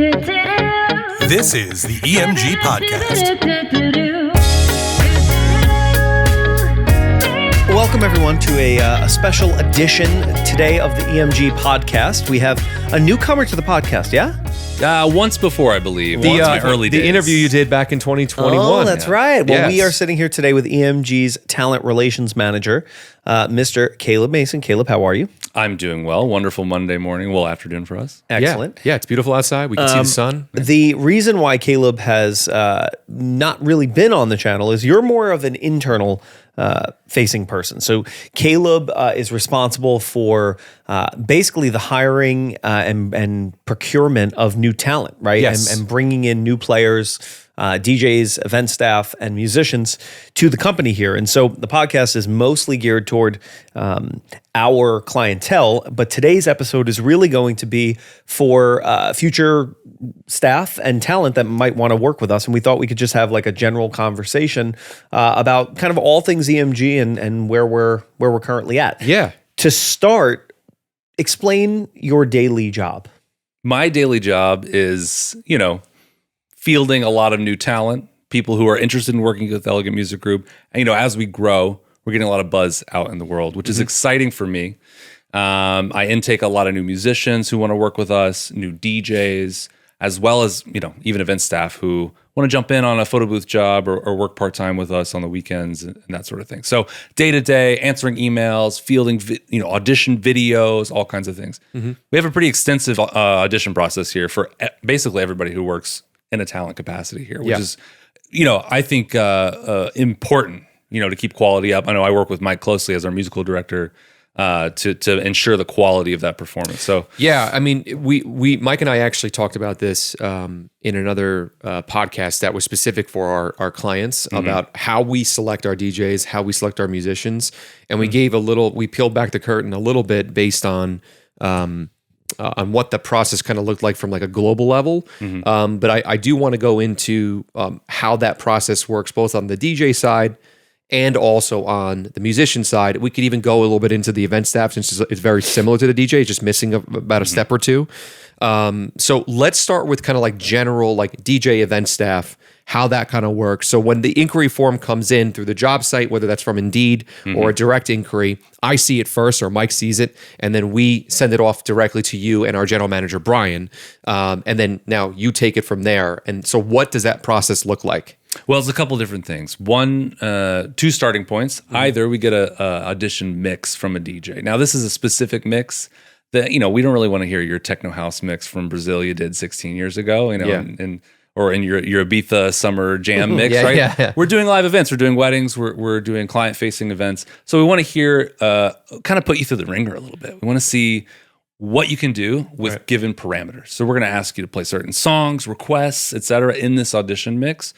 This is the EMG Podcast. Welcome, everyone, to a special edition today of the EMG Podcast. We have a newcomer to the podcast, yeah? Once before, I believe. The early days. The interview you did back in 2021. Oh, that's right. Well, Yes. we are sitting here today with EMG's Talent Relations Manager, Mr. Caleb Mason. Caleb, how are you? I'm doing well. Wonderful Monday morning, afternoon for us. Excellent. Yeah, it's beautiful outside. We can see the sun. The reason why Caleb has not really been on the channel is you're more of an internal facing person. So Caleb is responsible for basically the hiring and procurement of new talent, right? Yes. And bringing in new players, DJs, event staff, and musicians to the company here. And so the podcast is mostly geared toward our clientele, but today's episode is really going to be for future staff and talent that might want to work with us. And we thought we could just have like a general conversation about kind of all things EMG and where we're currently at. Yeah. To start, explain your daily job. My daily job is, fielding a lot of new talent, people who are interested in working with Elegant Music Group. And, as we grow, we're getting a lot of buzz out in the world, which is exciting for me. I intake a lot of new musicians who want to work with us, new DJs, as well as, even event staff who want to jump in on a photo booth job or work part-time with us on the weekends and that sort of thing. So day-to-day, answering emails, fielding, audition videos, all kinds of things. We have a pretty extensive audition process here for basically everybody who works in a talent capacity here, which is, I think important, to keep quality up. I know I work with Mike closely as our musical director to ensure the quality of that performance. So Yeah, I mean, we Mike and I actually talked about this in another podcast that was specific for our clients about how we select our DJs, how we select our musicians, and we peeled back the curtain a little bit based on what the process kind of looked like from like a global level. But I do want to go into how that process works both on the DJ side and also on the musician side. We could even go a little bit into the event staff since it's very similar to the DJ, it's just missing about a step or two. So let's start with kind of like general like DJ event staff, how that kind of works. So when the inquiry form comes in through the job site, whether that's from Indeed or a direct inquiry, I see it first or Mike sees it, and then we send it off directly to you and our general manager, Brian. And then now you take it from there. And so what does that process look like? Well, it's a couple different things. One, two starting points. Either we get a audition mix from a DJ. Now, this is a specific mix that, we don't really want to hear your techno house mix from Brazil you did 16 years ago, or in your Ibiza summer jam mix, right? Yeah. We're doing live events. We're doing weddings. We're doing client-facing events. So we want to hear, kind of put you through the ringer a little bit. We want to see what you can do with given parameters. So we're going to ask you to play certain songs, requests, et cetera, in this audition mix,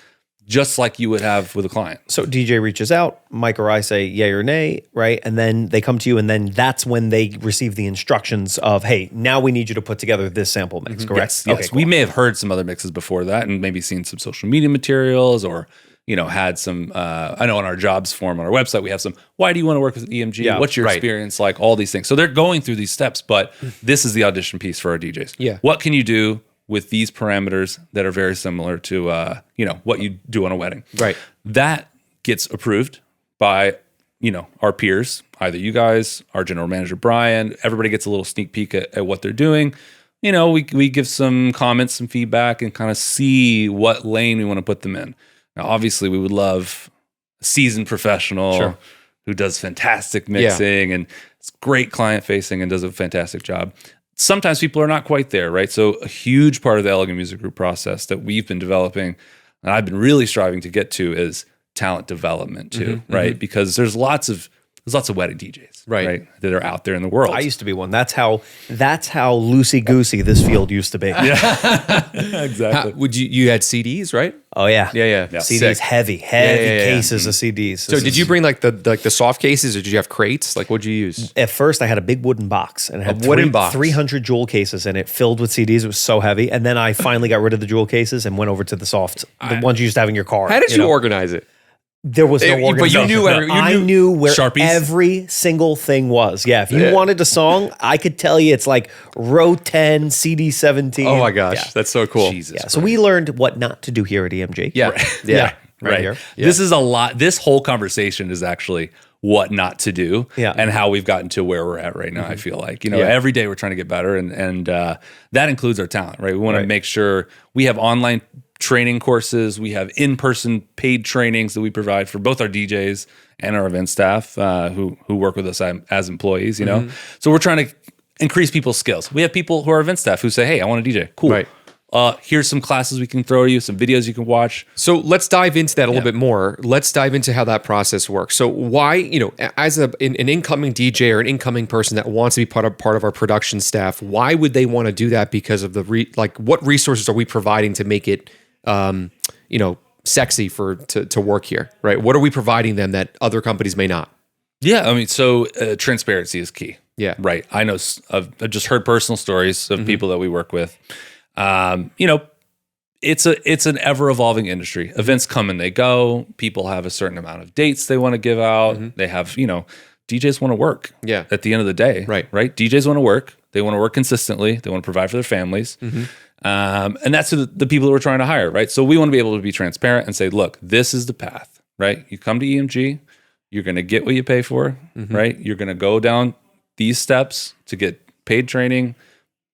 just like you would have with a client. So DJ reaches out, Mike or I say yay or nay, right? And then they come to you, and then that's when they receive the instructions of, hey, now we need you to put together this sample mix, correct? Yes. Cool. We may have heard some other mixes before that and maybe seen some social media materials or, had some, I know on our jobs form on our website, we have some, why do you want to work with EMG? Yeah, What's your experience like? All these things. So they're going through these steps, but this is the audition piece for our DJs. Yeah. What can you do with these parameters that are very similar to, what you do on a wedding? Right. That gets approved by, our peers, either you guys, our general manager, Brian. Everybody gets a little sneak peek at what they're doing. We give some comments, some feedback, and kind of see what lane we want to put them in. Now, obviously, we would love a seasoned professional who does fantastic mixing and it's great client-facing and does a fantastic job. Sometimes people are not quite there, right? So a huge part of the Elegant Music Group process that we've been developing and I've been really striving to get to is talent development too, right? Because there's lots of wedding DJs, right, that are out there in the world. I used to be one. That's how loosey-goosey this field used to be. Exactly. You had CDs, right? Oh, yeah. Yeah. CDs, Sick. heavy cases of CDs. So did you bring like the soft cases, or did you have crates? Like, what'd you use? At first, I had a big wooden box, and it had wooden box. 300 jewel cases in it, filled with CDs. It was so heavy. And then I finally got rid of the jewel cases and went over to the soft, the ones you used to have in your car. How did you organize it? There was no organization. But you knew I knew where Sharpies? every single thing was. Yeah, if you wanted a song, I could tell you it's like row 10, CD 17. Oh my gosh, Yeah. that's so cool. Jesus Yeah, so we learned what not to do here at EMG. Yeah. Yeah. Right. here. This is a lot. This whole conversation is actually what not to do and how we've gotten to where we're at right now. I feel like, every day we're trying to get better and that includes our talent, right? We want to make sure we have online training courses. We have in-person paid trainings that we provide for both our DJs and our event staff who work with us as employees, So we're trying to increase people's skills. We have people who are event staff who say, hey, I want to DJ. Cool. Right. Here's some classes we can throw you, some videos you can watch. So let's dive into that a little bit more. Let's dive into how that process works. So why, as an incoming DJ or an incoming person that wants to be part of our production staff, why would they want to do that? Because of what resources are we providing to make it, sexy to work here, right? What are we providing them that other companies may not? Yeah, I mean, so transparency is key. Yeah. Right. I know I've just heard personal stories of people that we work with. It's an ever evolving industry. Events come and they go. People have a certain amount of dates they want to give out. They have, DJs want to work. Yeah. At the end of the day. Right. DJs want to work. They want to work consistently. They want to provide for their families. And that's the people that we're trying to hire. Right. So we want to be able to be transparent and say, look, this is the path. Right. You come to EMG, you're going to get what you pay for. Right. You're going to go down these steps to get paid training,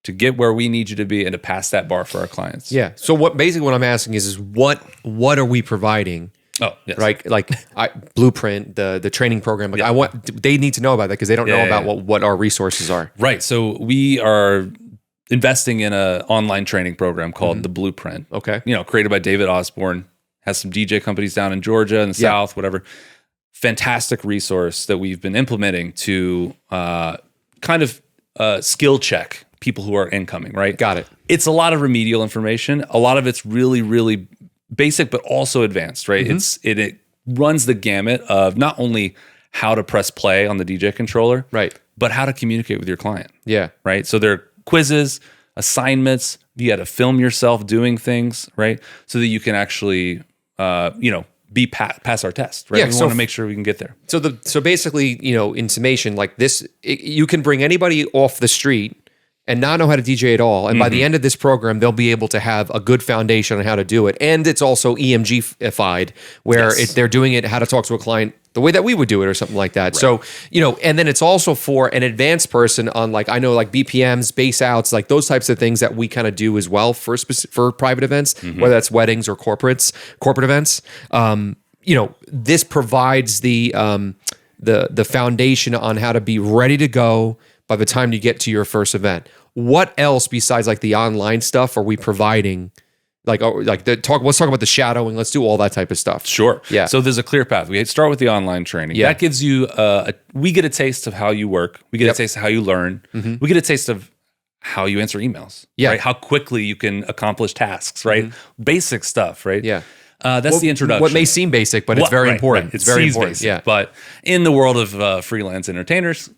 to get where we need you to be and to pass that bar for our clients. Yeah. So what I'm asking is what are we providing? Oh, yes. Right. Like Blueprint, the training program. Like they need to know about that because they don't know about what our resources are. Right. So we are investing in an online training program called the Blueprint. Okay. Created by David Osborne, has some DJ companies down in Georgia and the South, whatever. Fantastic resource that we've been implementing to kind of skill check people who are incoming, right? Got it. It's a lot of remedial information. A lot of it's really, really basic, but also advanced, right? It runs the gamut of not only how to press play on the DJ controller, right, but how to communicate with your client. Yeah. Right. So there are quizzes, assignments. You got to film yourself doing things, right? So that you can actually, pass our test, right? Yeah, we want to make sure we can get there. So basically, in summation, like this, you can bring anybody off the street and not know how to DJ at all. And by the end of this program, they'll be able to have a good foundation on how to do it. And it's also EMG-ified, where they're doing it, how to talk to a client the way that we would do it or something like that. Right. So, and then it's also for an advanced person on BPMs, bass outs, like those types of things that we kind of do as well for private events, whether that's weddings or corporate events. This provides the foundation on how to be ready to go by the time you get to your first event. What else besides the online stuff are we providing? Let's talk about the shadowing. Let's do all that type of stuff. Sure. Yeah. So there's a clear path. We start with the online training. Yeah. That gives you we get a taste of how you work. We get a taste of how you learn. We get a taste of how you answer emails. Yeah. Right? How quickly you can accomplish tasks, right? Basic stuff, right? Yeah. That's the introduction. What may seem basic, but it's very important. Right. It's very important. Basic, yeah. But in the world of freelance entertainers,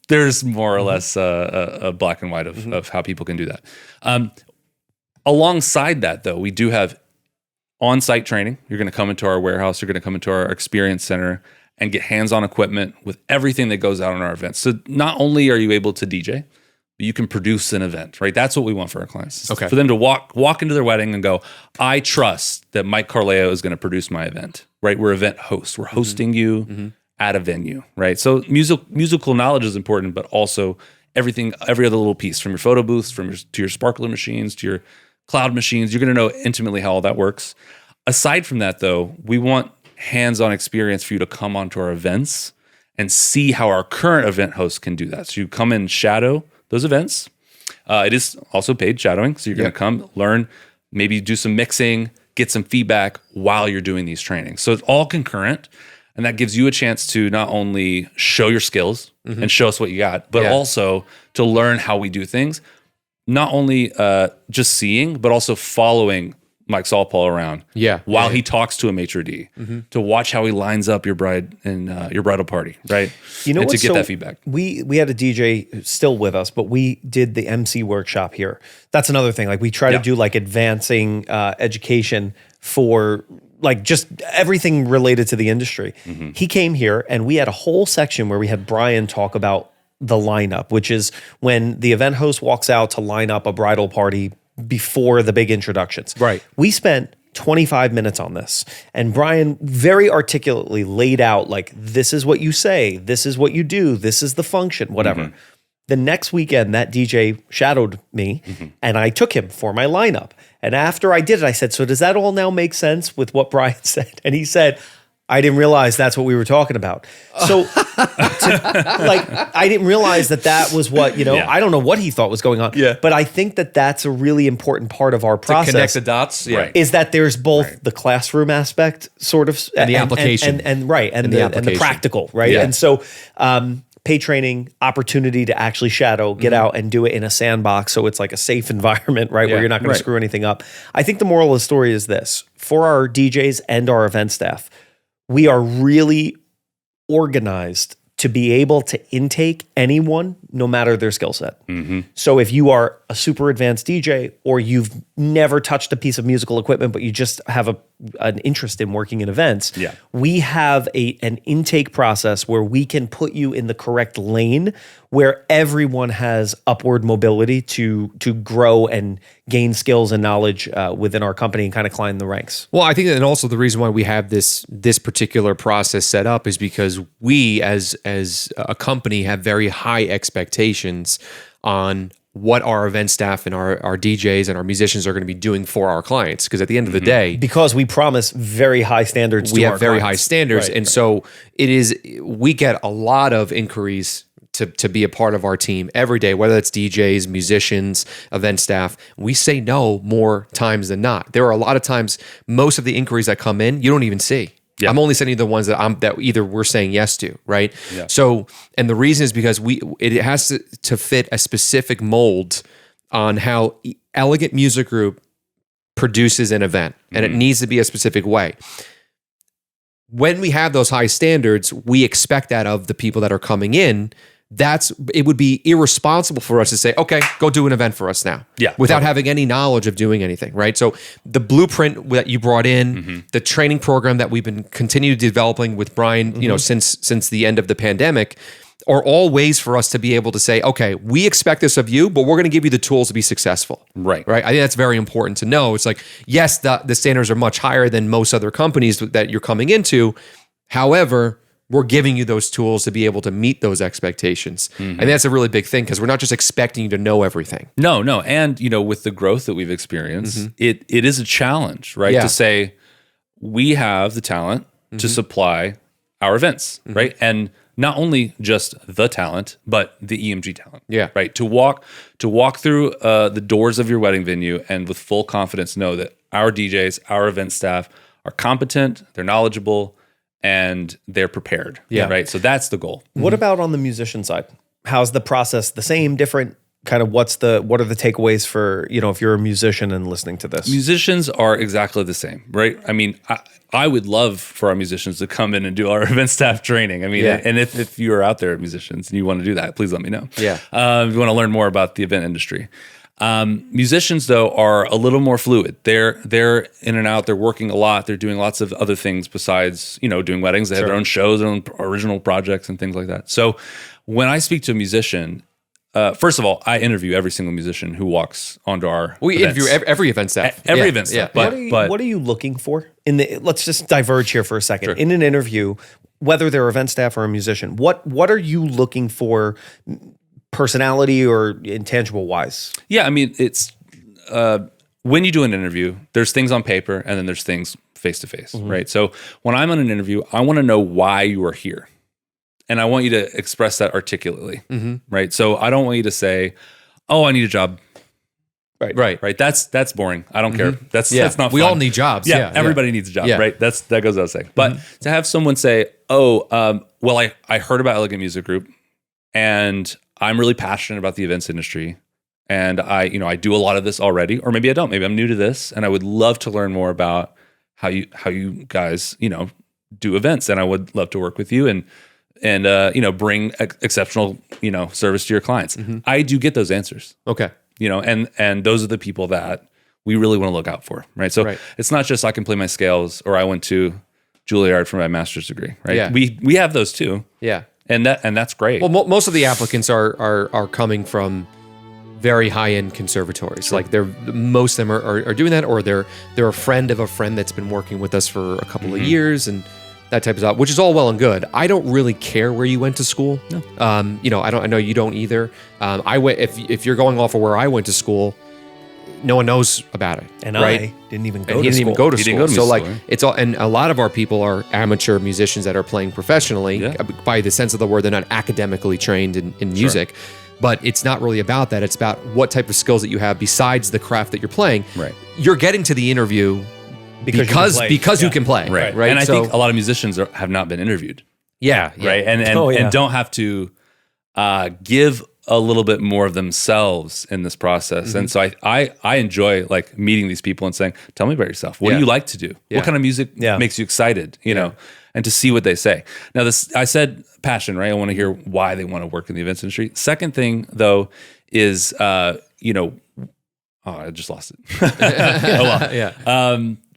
there's more or less a black and white of how people can do that. Alongside that, though, we do have on-site training. You're going to come into our warehouse. You're going to come into our experience center and get hands-on equipment with everything that goes out on our events. So not only are you able to DJ, but you can produce an event, right? That's what we want for our clients. Okay. For them to walk into their wedding and go, I trust that Mike Carleo is going to produce my event, right? We're event hosts. We're hosting you at a venue, right? So musical knowledge is important, but also every other little piece, from your photo booths, to your sparkler machines, to your cloud machines. You're going to know intimately how all that works. Aside from that, though, we want hands-on experience for you to come onto our events and see how our current event hosts can do that. So you come and shadow those events. It is also paid shadowing. So you're going to come, learn, maybe do some mixing, get some feedback while you're doing these trainings. So it's all concurrent. And that gives you a chance to not only show your skills and show us what you got, but also to learn how we do things. Not only just seeing, but also following Mike Saulpaugh around while he talks to a maitre d' to watch how he lines up your bride and your bridal party, right? And to get that feedback. We had a DJ who's still with us, but we did the MC workshop here. That's another thing. We try to do advancing education for like just everything related to the industry. He came here and we had a whole section where we had Brian talk about the lineup, which is when the event host walks out to line up a bridal party before the big introductions. Right. We spent 25 minutes on this, and Brian very articulately laid out, like, this is what you say, this is what you do, this is the function, whatever. The next weekend, that DJ shadowed me, and I took him for my lineup. And after I did it, I said, so does that all now make sense with what Brian said? And he said, I didn't realize that's what we were talking about. So, I didn't realize that was what, I don't know what he thought was going on. Yeah. But I think that that's a really important part of our process. Connect the dots. Yeah. Right. Is that there's both the classroom aspect, sort of, And the application. and the application. practical, right? Yeah. And so, paid training, opportunity to actually shadow, get out and do it in a sandbox, so it's like a safe environment, right, where you're not going to screw anything up. I think the moral of the story is this: for our DJs and our event staff, we are really organized to be able to intake anyone, no matter their skill set. So if you are a super advanced DJ, or you've never touched a piece of musical equipment, but you just have an interest in working in events, we have an intake process where we can put you in the correct lane, where everyone has upward mobility to grow and gain skills and knowledge within our company and kind of climb the ranks. Well, I think that, and also the reason why we have this particular process set up is because we, as a company, have very high expectations on what our event staff and our DJs and our musicians are going to be doing for our clients. Because at the end of the day, because we promise very high standards, we to have our very clients. high standards, and so we get a lot of inquiries to be a part of our team every day, whether it's DJs, musicians, event staff. We say no more times than not. There are a lot of times, most of the inquiries that come in, you don't even see. Yeah. I'm only sending you the ones that either we're saying yes to, right? Yeah. So, and the reason is because it has to fit a specific mold on how Elegant Music Group produces an event, and it needs to be a specific way. When we have those high standards, we expect that of the people that are coming in. It would be irresponsible for us to say, okay, go do an event for us now. Yeah. Without having any knowledge of doing anything, right? So the blueprint that you brought in, the training program that we've been continuing developing with Brian, since the end of the pandemic, are all ways for us to be able to say, okay, we expect this of you, but we're going to give you the tools to be successful. Right. I think that's very important to know. It's like, yes, the standards are much higher than most other companies that you're coming into. However, we're giving you those tools to be able to meet those expectations. And that's a really big thing, because we're not just expecting you to know everything. No. And, with the growth that we've experienced, it is a challenge, right? To say, we have the talent to supply our events, right? And not only just the talent, but the EMG talent. Yeah. Right. To walk through the doors of your wedding venue and with full confidence know that our DJs, our event staff are competent, they're knowledgeable, and they're prepared. Yeah. Right. So that's the goal. What about on the musician side? How's the process? The same, different? Kind of what are the takeaways for, if you're a musician and listening to this? Musicians are exactly the same, right? I mean, I would love for our musicians to come in and do our event staff training. I mean, and if you are out there, musicians, and you want to do that, please let me know. Yeah. If you want to learn more about the event industry. Musicians, though, are a little more fluid. They're in and out. They're working a lot. They're doing lots of other things besides, doing weddings. They have their own shows, their own original projects and things like that. So when I speak to a musician, first of all, I interview every single musician who walks onto our We events. interview every event staff. Every event staff. Yeah. What are you looking for let's just diverge here for a second. Sure. In an interview, whether they're event staff or a musician, what are you looking for, personality or intangible wise? Yeah, I mean, it's when you do an interview, there's things on paper and then there's things face to face, right? So when I'm on an interview, I want to know why you are here. And I want you to express that articulately, right? So I don't want you to say, "Oh, I need a job." Right. That's boring. I don't care. That's not fun. We all need jobs. Yeah, everybody needs a job, Yeah. right? That goes without saying. But to have someone say, "Oh, well, I heard about Elegant Music Group, and I'm really passionate about the events industry, and I do a lot of this already, or maybe I don't. Maybe I'm new to this, and I would love to learn more about how you guys do events, and I would love to work with you and bring exceptional service to your clients." I do get those answers. Okay. And those are the people that we really want to look out for, right? So it's not just I can play my scales or I went to Juilliard for my master's degree, right? Yeah. We have those too. Yeah. And that's great. Well, most of the applicants are coming from very high-end conservatories. Like most of them are doing that, or they're a friend of a friend that's been working with us for a couple of years and that type of stuff, which is all well and good. I don't really care where you went to school. No. I know you don't either. I went if you're going off of where I went to school, no one knows about it. And right? I didn't even go and to he didn't school. even go to He school. didn't go to So school, like right? it's all, and a lot of our people are amateur musicians that are playing professionally. By the sense of the word, they're not academically trained in music. But it's not really about that. It's about what type of skills that you have besides the craft that you're playing. Right. You're getting to the interview because you can play. Right. Right. And I So- think a lot of musicians have not been interviewed. Yeah. Right. And don't have to give a little bit more of themselves in this process. And so I enjoy like meeting these people and saying, tell me about yourself. What do you like to do? Yeah. What kind of music makes you excited? You know, and to see what they say. Now I said passion, right? I want to hear why they want to work in the events industry. Second thing though is, I just lost it. Oh, well. Yeah.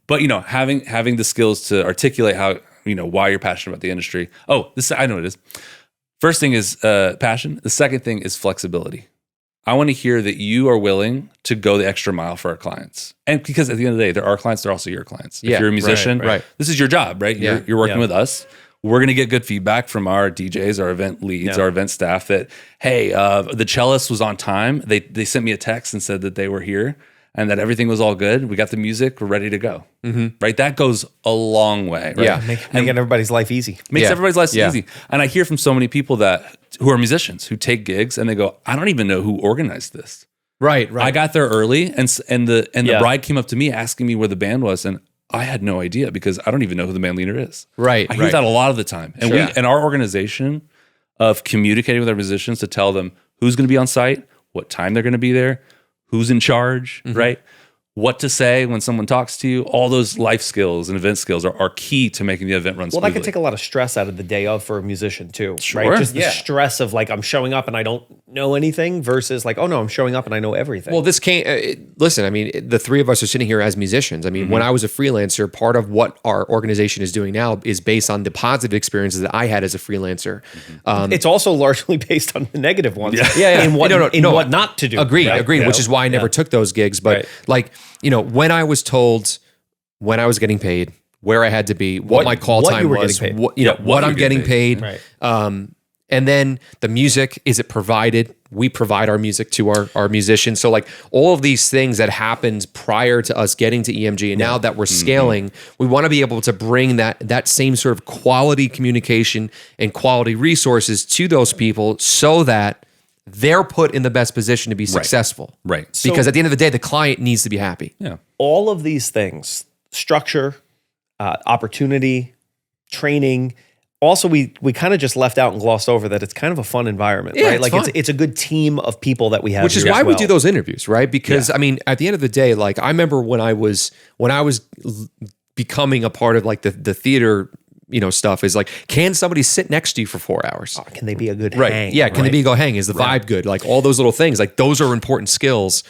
But having the skills to articulate how, why you're passionate about the industry. Oh, I know what it is. First thing is passion. The second thing is flexibility. I want to hear that you are willing to go the extra mile for our clients. And because at the end of the day, they're our clients, they're also your clients. Yeah, if you're a musician, right. this is your job, right? Yeah. You're working with us. We're going to get good feedback from our DJs, our event leads, our event staff that, hey, the cellist was on time. They sent me a text and said that they were here and that everything was all good. We got the music. We're ready to go. Right? That goes a long way. Right? Yeah. Making everybody's life easy. Makes Yeah. everybody's life Yeah. easy. And I hear from so many people who are musicians who take gigs and they go, I don't even know who organized this. Right. I got there early and the bride came up to me asking me where the band was and I had no idea because I don't even know who the band leader is. Right. I hear that a lot of the time. And Sure. and our organization of communicating with our musicians to tell them who's going to be on site, what time they're going to be there, who's in charge, right? What to say when someone talks to you, all those life skills and event skills are key to making the event run Well, smoothly. that can take a lot of stress out of the day of for a musician too, Sure. right? Just the Yeah. stress of like I'm showing up and I don't know anything versus like, oh no, I'm showing up and I know everything. Well, this can't listen. I mean, the three of us are sitting here as musicians. I mean, when I was a freelancer, part of what our organization is doing now is based on the positive experiences that I had as a freelancer. it's also largely based on the negative ones. Yeah. In what, No, in what not to do. Agreed, right? agreed. You Which know? is why I never took those gigs. But Right. when I was told when I was getting paid, where I had to be, what my call what time you were was, getting paid. what I'm you're getting paid. Right. And then the music, is it provided? We provide our music to our musicians. So like all of these things that happened prior to us getting to EMG, and now that we're scaling, we want to be able to bring that same sort of quality communication and quality resources to those people so that they're put in the best position to be successful. Right. Because at the end of the day, the client needs to be happy. Yeah. All of these things, structure, opportunity, training. Also, we kind of just left out and glossed over that it's kind of a fun environment, Yeah, right? it's Like fun. it's a good team of people that we have, Which is here why as we well. do those interviews, right? Because I mean, at the end of the day, like I remember when I was becoming a part of like the theater, stuff is like, can somebody sit next to you for 4 hours? Can they be a good Right. hang? Yeah. Can they be a go hang? Is the vibe good? Like all those little things, like those are important skills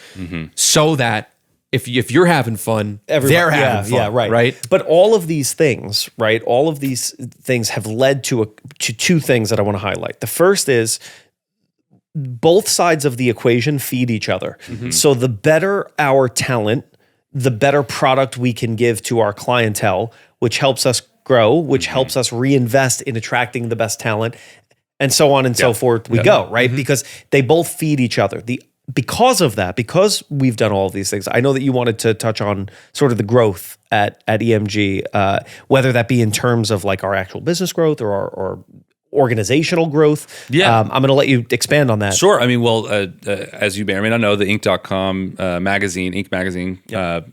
so that if you're having fun, they're having fun. Yeah, right. Right. But all of these things, right? All of these things have led to two things that I want to highlight. The first is both sides of the equation feed each other. So the better our talent, the better product we can give to our clientele, which helps us grow, which helps us reinvest in attracting the best talent, and so on and so forth we go, right? Because they both feed each other. Because of that, because we've done all of these things, I know that you wanted to touch on sort of the growth at EMG, whether that be in terms of like our actual business growth or our organizational growth. Yeah. I'm going to let you expand on that. Sure. I mean, well, as you may or may not know, the Inc.com magazine, Inc. magazine,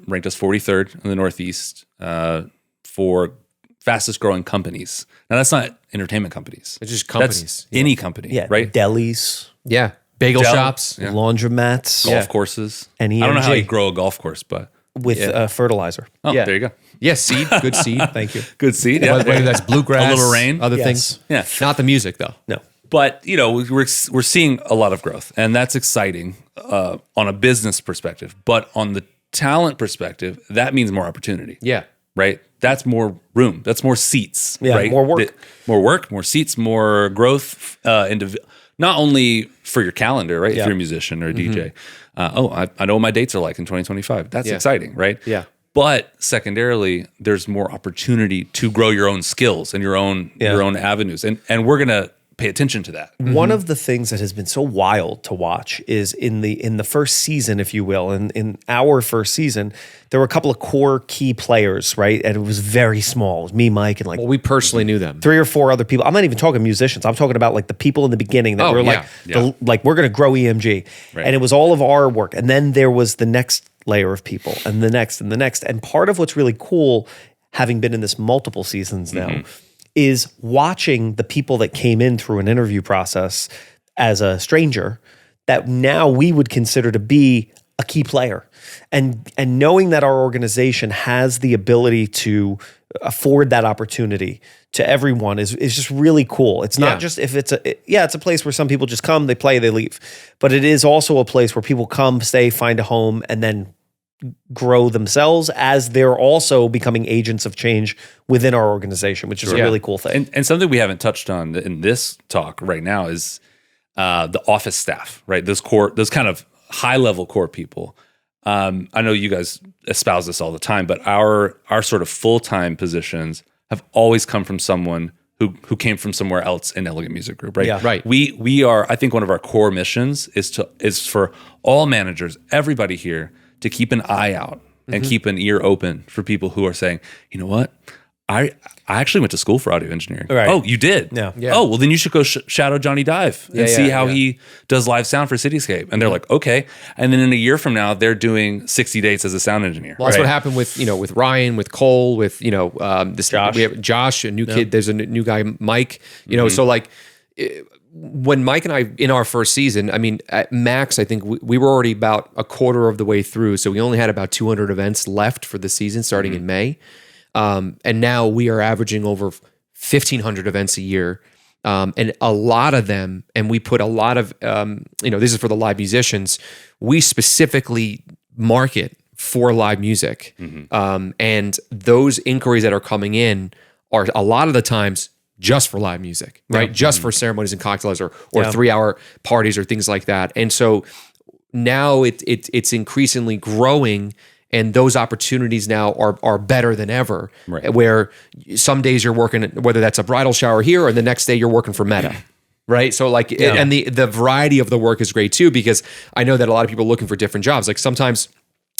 ranked us 43rd in the Northeast for fastest growing companies. Now, that's not entertainment companies. It's just companies. That's any company, Yeah, right? delis, Yeah. Bagel shops. laundromats, Golf courses. And I don't know how EMG. you grow a golf course, but with fertilizer. oh, Yeah. there you go. Yeah. Seed. Good seed. Thank you. Good seed. Yeah. Whether that's bluegrass, A little rain. other Yes. things. Yeah. Not the music though. No. But we're seeing a lot of growth, and that's exciting on a business perspective. But on the talent perspective, that means more opportunity. Yeah. Right? That's more room. That's more seats. Yeah, right? more work. More work, more seats, more growth. Not only for your calendar, right? Yeah. If you're a musician or a DJ. I know what my dates are like in 2025. That's exciting, right? Yeah. But secondarily, there's more opportunity to grow your own skills and your own avenues. And we're gonna pay attention to that. One of the things that has been so wild to watch is in the first season, if you will, in our first season, there were a couple of core key players, right? And it was very small. It was me, Mike, and like Well, we personally knew them. 3 or 4 other people. I'm not even talking musicians. I'm talking about like the people in the beginning that were like, like we're going to grow EMG. Right. And it was all of our work. And then there was the next layer of people and the next and the next. And part of what's really cool, having been in this multiple seasons now, is watching the people that came in through an interview process as a stranger that now we would consider to be a key player. And knowing that our organization has the ability to afford that opportunity to everyone is just really cool. It's not just if it's a place where some people just come, they play, they leave. But it is also a place where people come, stay, find a home, and then grow themselves as they're also becoming agents of change within our organization, which is a really cool thing. And something we haven't touched on in this talk right now is the office staff, right? Those kind of high level core people. I know you guys espouse this all the time, but our sort of full-time positions have always come from someone who came from somewhere else in Elegant Music Group, right? Yeah. Right. We are, I think one of our core missions is for all managers, everybody here, to keep an eye out and keep an ear open for people who are saying, you know what? I actually went to school for audio engineering. Right. Oh, you did? Yeah. Oh, well, then you should go shadow Johnny Dive and see how he does live sound for Cityscape. And they're like, okay. And then in a year from now, they're doing 60 dates as a sound engineer. Well, that's what happened with Ryan, with Cole, with this Josh. We have Josh, a new kid. There's a new guy, Mike. So like when Mike and I in our first season, I mean, at max, I think we were already about a quarter of the way through, so we only had about 200 events left for the season starting in May, and now we are averaging over 1,500 events a year. And a lot of them, and we put a lot of, this is for the live musicians, we specifically market for live music. And those inquiries that are coming in are a lot of the times just for live music, right? Just for ceremonies and cocktails or 3-hour parties or things like that. And so now it's increasingly growing, and those opportunities now are better than ever. Right. Where some days you're working, whether that's a bridal shower here, or the next day you're working for Meta. Right. So like, and the variety of the work is great too, because I know that a lot of people are looking for different jobs. Like sometimes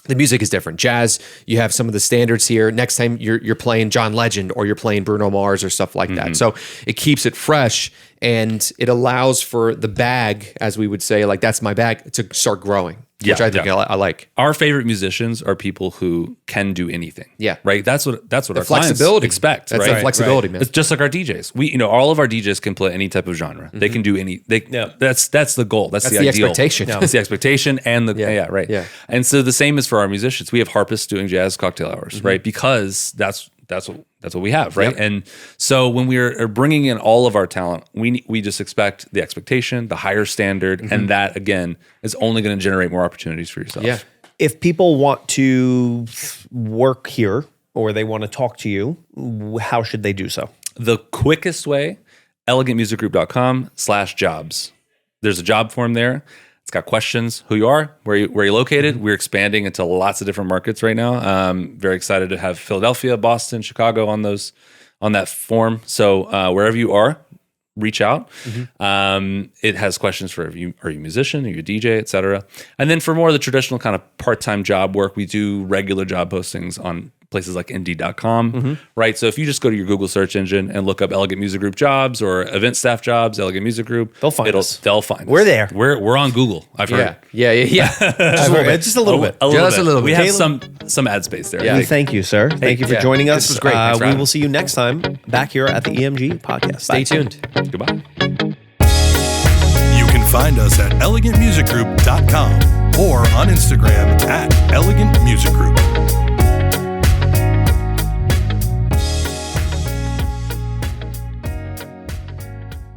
the music is different. Jazz, you have some of the standards here. Next time you're playing John Legend or you're playing Bruno Mars or stuff like that. So it keeps it fresh, and it allows for the bag, as we would say, like that's my bag, to start growing. Which I think I like. Our favorite musicians are people who can do anything. Yeah. Right. That's what our flexibility clients expect. That's right? the flexibility, man. It's just like our DJs. All of our DJs can play any type of genre. They can do any. That's the goal. That's the ideal. expectation. That's the expectation, and right. Yeah. And so the same is for our musicians. We have harpists doing jazz cocktail hours, right? Because that's what we have, right? Yep. And so when we are bringing in all of our talent, we just expect the expectation, the higher standard, and that again is only going to generate more opportunities for yourself. Yeah. If people want to work here or they want to talk to you, how should they do so? The quickest way, elegantmusicgroup.com/jobs. There's a job form there. It's got questions, who you are, where you're located. We're expanding into lots of different markets right now. Very excited to have Philadelphia, Boston, Chicago on that form. So wherever you are, reach out. It has questions for are you a musician, are you a DJ, et cetera. And then for more of the traditional kind of part-time job work, we do regular job postings on places like Indeed.com, right? So if you just go to your Google search engine and look up Elegant Music Group jobs or event staff jobs, Elegant Music Group, they'll find us. They'll find us. We're there. We're on Google. I've heard. Yeah. Just a little bit. Just a little bit. We have some ad space there. Yeah. Thank you, sir. Thank you for joining us. This was great. Thanks for we having will see you next time back here at the EMG Podcast. Stay tuned. Goodbye. You can find us at elegantmusicgroup.com or on Instagram at Elegant Music Group.